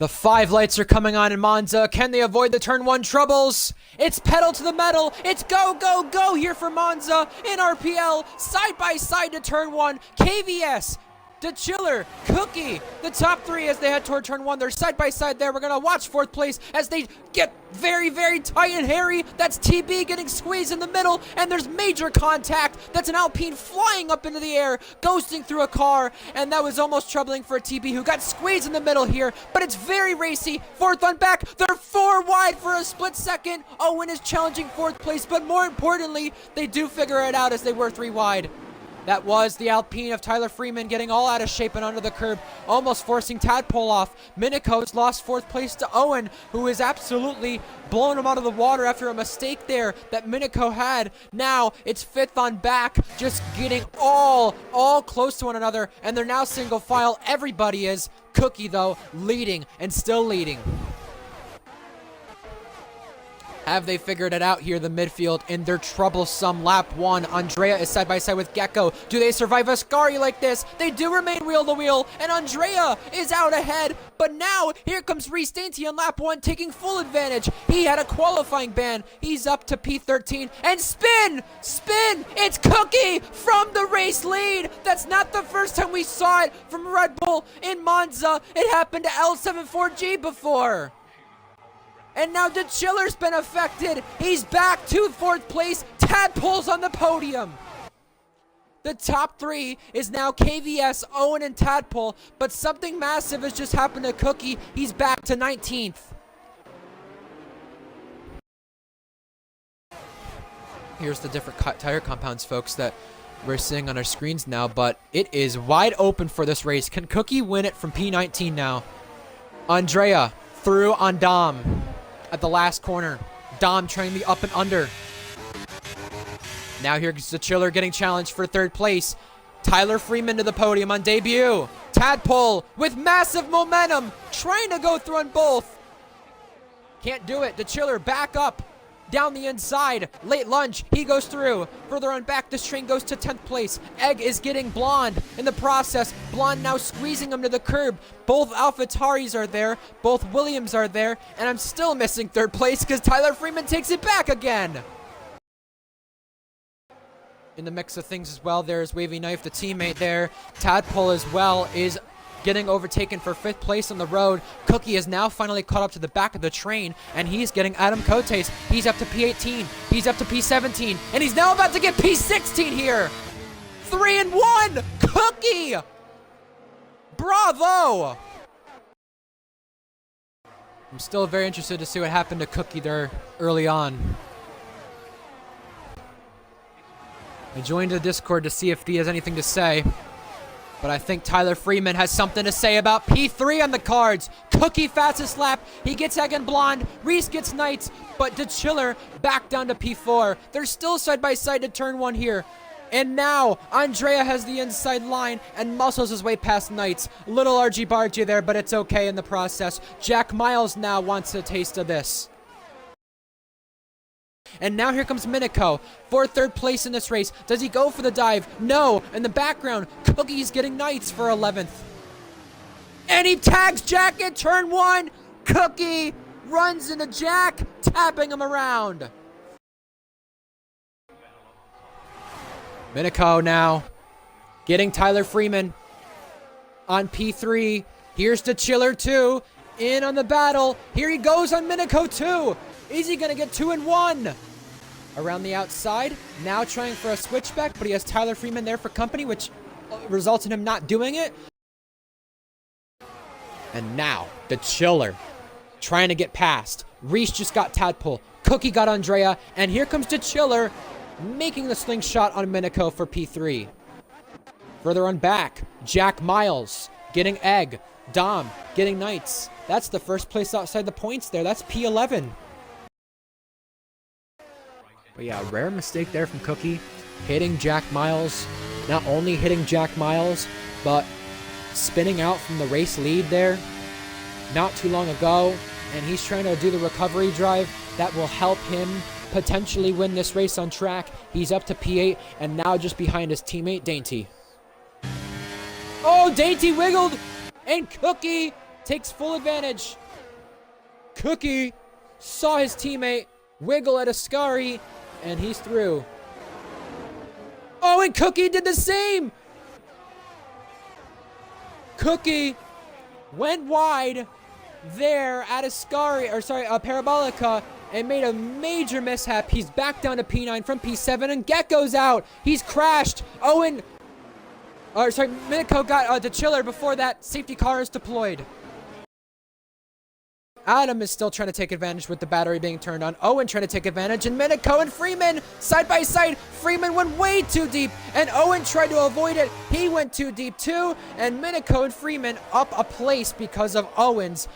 The 5 lights are coming on in Monza. Can they avoid the turn 1 troubles? It's pedal to the metal. It's go, go, go here for Monza in RPL. Side by side to turn 1. KVS, De Chiller, Cookie, the top 3 as they head toward turn 1. They're side by side there. We're going to watch 4th place as they get very, very tight and hairy. That's TB getting squeezed in the middle, and there's major contact. That's an Alpine flying up into the air, ghosting through a car, and that was almost troubling for a TB who got squeezed in the middle here, but it's very racy. 4th on back. They're 4 wide for a split second. Owen is challenging 4th place, but more importantly, they do figure it out as they were 3 wide. That was the Alpine of Tyler Freeman getting all out of shape and under the curb, almost forcing Tadpole off. Minico's lost 4th place to Owen, who is absolutely blown him out of the water after a mistake there that Minico had. Now it's 5th on back, just getting all close to one another, and they're now single file. Everybody is. Cookie, though, leading and still leading. Have they figured it out here, the midfield, in their troublesome lap 1? Andrea is side by side with Gecko. Do they survive a Ascari like this? They do remain wheel to wheel, and Andrea is out ahead. But now, here comes Reese Dainty on lap 1, taking full advantage. He had a qualifying ban. He's up to P13, and spin! Spin! It's Cookie from the race lead! That's not the first time we saw it from Red Bull in Monza. It happened to L74G before. And now De Chiller's been affected. He's back to 4th place. Tadpole's on the podium. The top 3 is now KVS, Owen, and Tadpole, but something massive has just happened to Cookie. He's back to 19th. Here's the different tire compounds, folks, that we're seeing on our screens now, but it is wide open for this race. Can Cookie win it from P19 now? Andrea through on Dom at the last corner. Dom trying the up and under. Now here's the Chiller getting challenged for 3rd place. Tyler Freeman to the podium on debut. Tadpole with massive momentum, trying to go through on both. Can't do it. The Chiller back up. Down the inside, late lunge, he goes through. Further on back, this train goes to 10th place. Egg is getting Blonde in the process. Blonde now squeezing him to the curb. Both AlphaTauris are there, both Williams are there, and I'm still missing 3rd place because Tyler Freeman takes it back again. In the mix of things as well, there's Wavy Knife, the teammate there. Tadpole as well is getting overtaken for 5th place on the road. Cookie is now finally caught up to the back of the train, and he's getting Adam Cotes. He's up to P18. He's up to P17, and he's now about to get P16 here. 3 and 1, Cookie. Bravo. I'm still very interested to see what happened to Cookie there early on. I joined the Discord to see if he has anything to say. But I think Tyler Freeman has something to say about P3 on the cards. Cookie fastest lap. He gets Egg and Blonde. Reese gets Knights. But De Chiller back down to P4. They're still side by side to turn 1 here. And now Andrea has the inside line and muscles his way past Knights. Little RG Bargy there, but it's okay in the process. Jack Miles now wants a taste of this. And now here comes Minico for 3rd place in this race. Does he go for the dive? No. In the background, Cookie's getting Knights for 11th. And he tags Jack at turn 1. Cookie runs into Jack, tapping him around. Minico now getting Tyler Freeman on P3. Here's the Chiller 2 in on the battle. Here he goes on Minico 2. Is he going to get 2 and 1? Around the outside, now trying for a switchback, but he has Tyler Freeman there for company, which results in him not doing it. And now, the Chiller trying to get past. Reese just got Tadpole. Cookie got Andrea, and here comes the Chiller making the slingshot on Minico for P3. Further on back, Jack Miles getting Egg. Dom getting Knights. That's the 1st place outside the points there. That's P11. But yeah, rare mistake there from Cookie. Hitting Jack Miles. Not only hitting Jack Miles, but spinning out from the race lead there not too long ago. And he's trying to do the recovery drive that will help him potentially win this race on track. He's up to P8 and now just behind his teammate Dainty. Oh, Dainty wiggled and Cookie takes full advantage. Cookie saw his teammate wiggle at Ascari, and he's through. Oh, and Cookie did the same. Cookie went wide there at Parabolica, and made a major mishap. He's back down to P9 from P7, and Gecko's out. He's crashed. Miniko got the chiller before that safety car is deployed. Adam is still trying to take advantage with the battery being turned on. Owen trying to take advantage, and Miniko and Freeman side by side. Freeman went way too deep, and Owen tried to avoid it. He went too deep too, and Miniko and Freeman up a place because of Owen's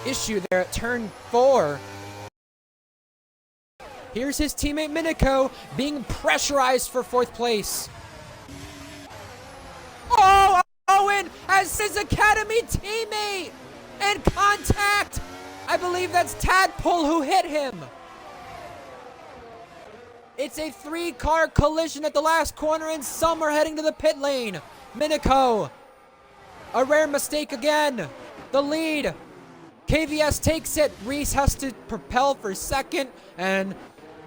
issue there at turn 4. Here's his teammate Miniko being pressurized for 4th place. Oh, Owen has his academy teammate! And contact! I believe that's Tadpole who hit him. It's a 3-car collision at the last corner, and some are heading to the pit lane. Miniko, a rare mistake again. The lead. KVS takes it. Reese has to propel for 2nd and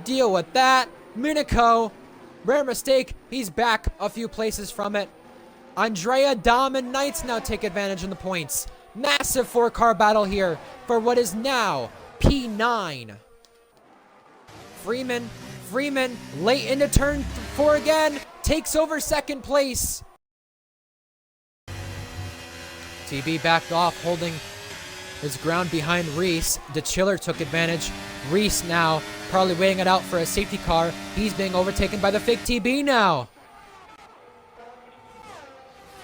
deal with that. Miniko, rare mistake. He's back a few places from it. Andrea, Dom, and Knights now take advantage of the points. Massive 4-car battle here for what is now P9. Freeman, late into turn 4 again, takes over 2nd place. TB backed off, holding his ground behind Reese. DeChiller took advantage. Reese now probably waiting it out for a safety car. He's being overtaken by the fake TB now.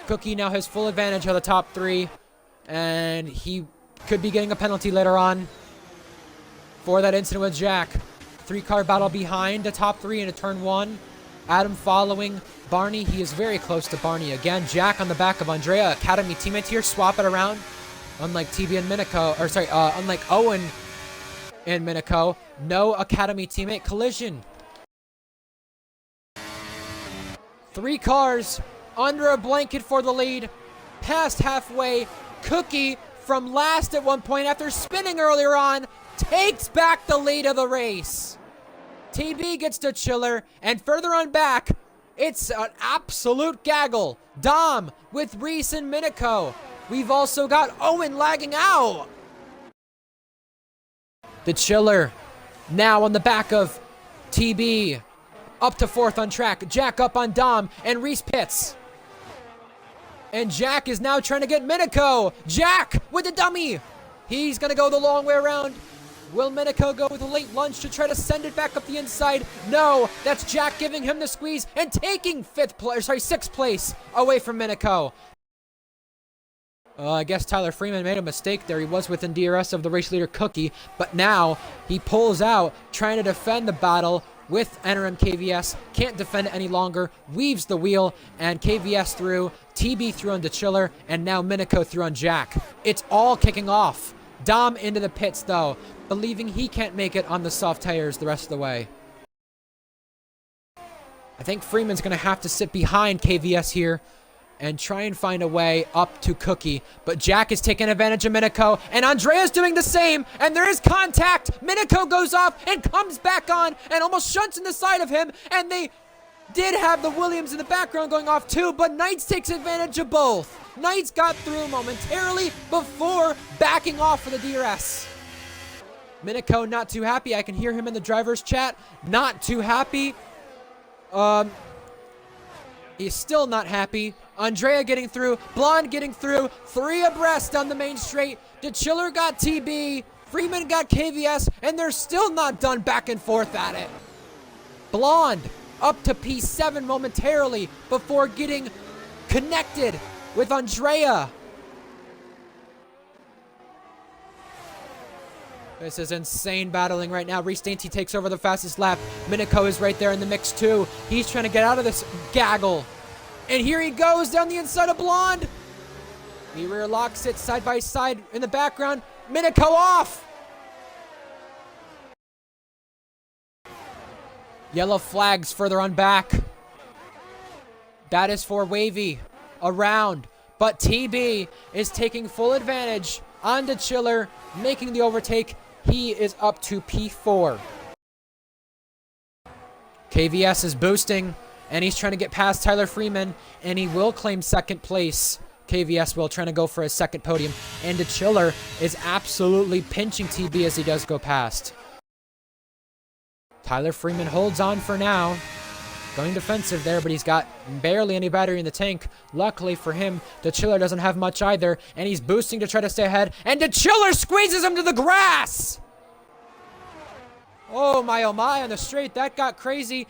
Cookie now has full advantage of the top 3. And he could be getting a penalty later on for that incident with Jack. 3-car battle behind the top 3 into turn 1. Adam following Barney. He is very close to Barney again. Jack on the back of Andrea. Academy teammates here. Swap it around. Unlike TB and Miniko. Unlike Owen and Miniko. No Academy teammate collision. 3 cars under a blanket for the lead. Past halfway. Cookie, from last at one point after spinning earlier on, takes back the lead of the race. TB gets to Chiller, and further on back, it's an absolute gaggle. Dom with Reese and Miniko. We've also got Owen lagging out. The Chiller now on the back of TB. Up to 4th on track. Jack up on Dom, and Reese pits. And Jack is now trying to get Miniko. Jack with the dummy. He's going to go the long way around. Will Miniko go with a late lunge to try to send it back up the inside? No, that's Jack giving him the squeeze and taking 6th place away from Miniko. I guess Tyler Freeman made a mistake there. He was within DRS of the race leader Cookie, but now he pulls out, trying to defend the battle with NRM KVS. Can't defend it any longer. Weaves the wheel, and KVS through. TB through on DeChiller, and now Miniko through on Jack. It's all kicking off. Dom into the pits, though, believing he can't make it on the soft tires the rest of the way. I think Freeman's going to have to sit behind KVS here and try and find a way up to Cookie. But Jack is taking advantage of Miniko, and Andrea's doing the same, and there is contact. Miniko goes off and comes back on and almost shunts in the side of him, and they did have the Williams in the background going off too, but Knights takes advantage of both. Knights got through momentarily before backing off for the DRS. Miniko not too happy. I can hear him in the driver's chat. Not too happy. He's still not happy. Andrea getting through. Blonde getting through. 3 abreast down the main straight. DeChiller got TB. Freeman got KVS. And they're still not done back and forth at it. Blonde up to P7 momentarily before getting connected with Andrea. This is insane battling right now. Reese Dainty takes over the fastest lap. Miniko is right there in the mix too. He's trying to get out of this gaggle. And here he goes down the inside of Blonde. He rear locks it side by side in the background. Miniko off. Yellow flags further on back. That is for Wavy. Around. but TB is taking full advantage on the Chiller, making the overtake. He is up to P4. KVS is boosting, and he's trying to get past Tyler Freeman, and he will claim second place. KVS will, trying to go for his second podium, and the Chiller is absolutely pinching TB as he does go past. Tyler Freeman holds on for now. Going defensive there, but he's got barely any battery in the tank. Luckily for him, the Chiller doesn't have much either, and he's boosting to try to stay ahead, and the Chiller squeezes him to the grass! Oh my on the straight, that got crazy.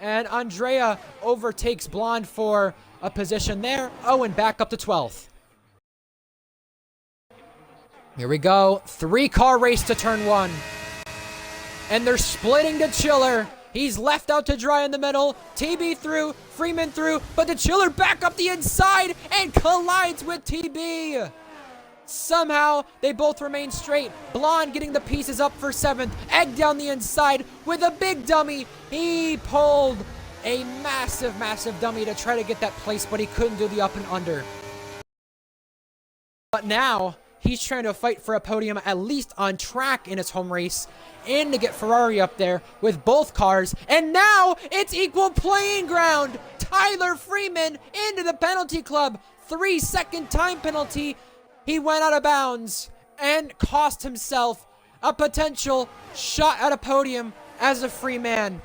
And Andrea overtakes Blonde for a position there. Owen back up to 12th. Here we go, 3-car race to turn 1. And they're splitting the Chiller. He's left out to dry in the middle. TB through, Freeman through, but the Chiller back up the inside and collides with TB. Somehow, they both remain straight. Blonde getting the pieces up for 7th. Egg down the inside with a big dummy. He pulled a massive, massive dummy to try to get that place, but he couldn't do the up and under. But now, he's trying to fight for a podium at least on track in his home race and to get Ferrari up there with both cars. And now, it's equal playing ground. Tyler Freeman into the penalty club. 3-second time penalty. He went out of bounds and cost himself a potential shot at a podium as a free man.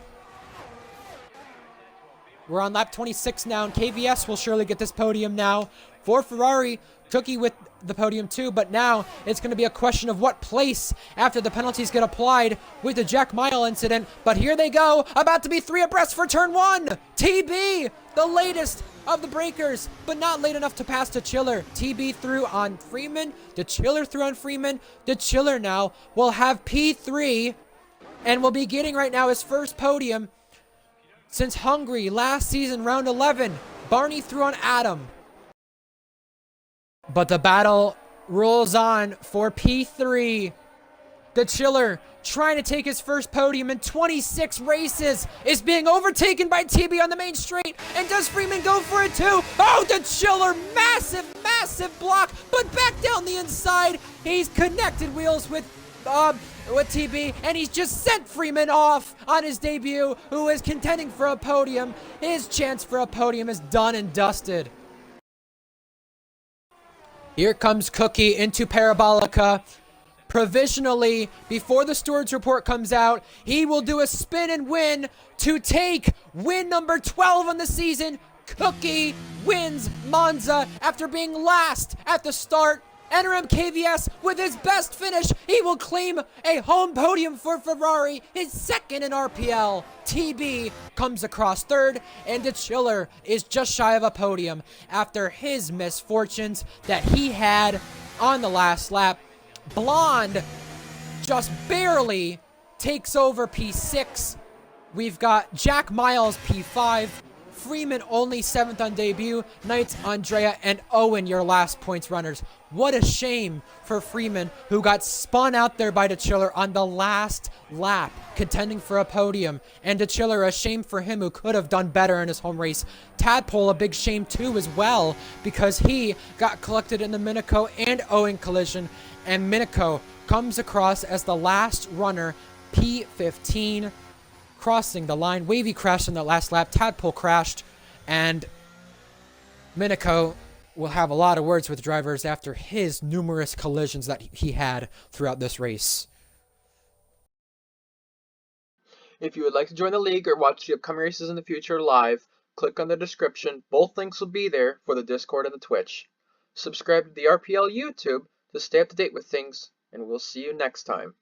We're on lap 26 now, and KVS will surely get this podium now. For Ferrari, Cookie with the podium too, but now it's going to be a question of what place after the penalties get applied with the Jack Mile incident. But here they go, about to be 3 abreast for turn 1. TB, the latest of the breakers, but not late enough to pass the Chiller. TB through on Freeman, the Chiller through on Freeman. The Chiller now will have P3 and will be getting right now his first podium since Hungary last season, round 11. Barney through on Adam. But the battle rolls on for P3. The Chiller, trying to take his first podium in 26 races, is being overtaken by TB on the main straight. And does Freeman go for it too? Oh, the Chiller, massive, massive block, but back down the inside. He's connected wheels with TB, and he's just sent Freeman off on his debut, who is contending for a podium. His chance for a podium is done and dusted. Here comes Cookie into Parabolica. Provisionally, before the stewards report comes out, he will do a spin and win to take win number 12 on the season. Cookie wins Monza after being last at the start. NRM KVS with his best finish. He will claim a home podium for Ferrari, his second in RPL. TB comes across third, and the Chiller is just shy of a podium after his misfortunes that he had on the last lap. Blonde just barely takes over P6. We've got Jack Miles P5. Freeman only 7th on debut. Knights, Andrea, and Owen, your last points runners. What a shame for Freeman, who got spun out there by the Chiller on the last lap, contending for a podium. And the Chiller, a shame for him, who could have done better in his home race. Tadpole, a big shame too as well, because he got collected in the Minico and Owen collision. And Minico comes across as the last runner, P15. Crossing the line. Wavy crashed in the last lap. Tadpole crashed. And Minico will have a lot of words with drivers after his numerous collisions that he had throughout this race. If you would like to join the league or watch the upcoming races in the future live, click on the description. Both links will be there for the Discord and the Twitch. Subscribe to the RPL YouTube to stay up to date with things, and we'll see you next time.